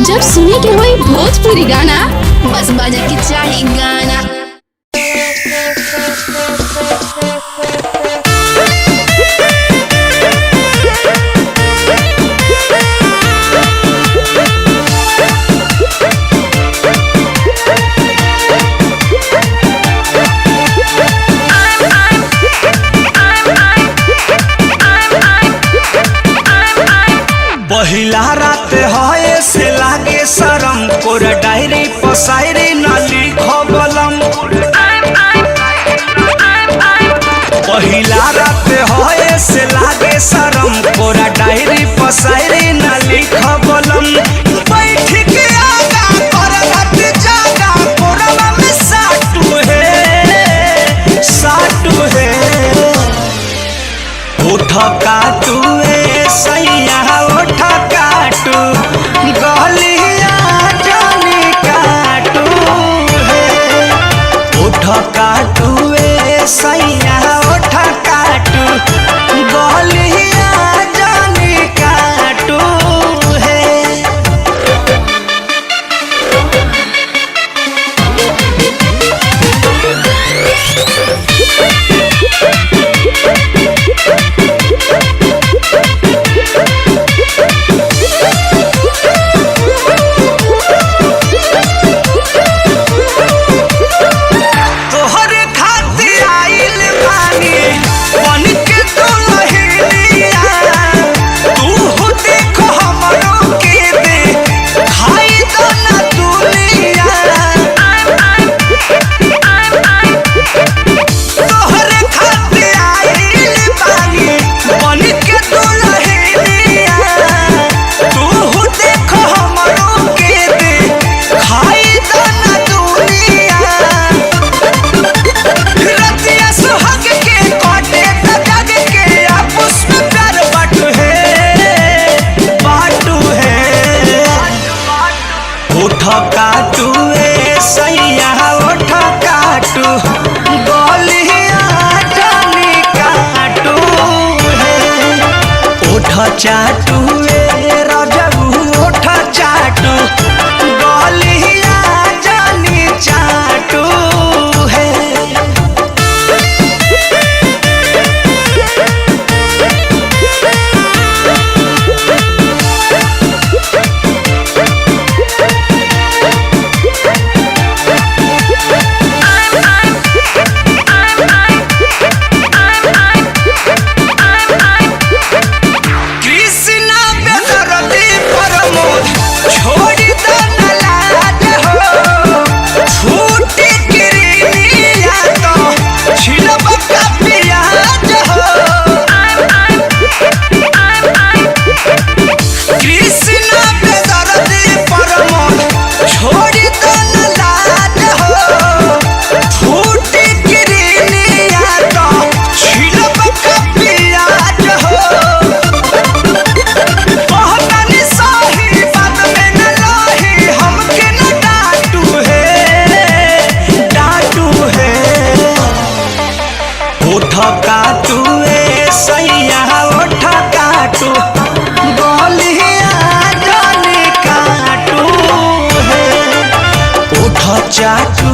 जब सुने के होई भोजपुरी गाना बस बजे के चाही गाना। पहिला रात है से लागे शरम कोर डायरी पसायरी न लिखबलम। पहिला रात है से लागे शरम कोर डायरी पसायरी न लिखबलम। बैठ के आगा करत जागा कोरवा में साटू है उठ काटू सैया उठ काटू गलिया जानी काटू है उठ काटू सैया उठ काटू गलिया जानी काटू है। उठ काटू सैया उठ काटू गलिया जानी काटू है उठ चाटू रजबू उठ चाटू गलिया जानी चाटू है। उठ काटू सैया उठ काटू गलिया जानी काटू है उठ चाटू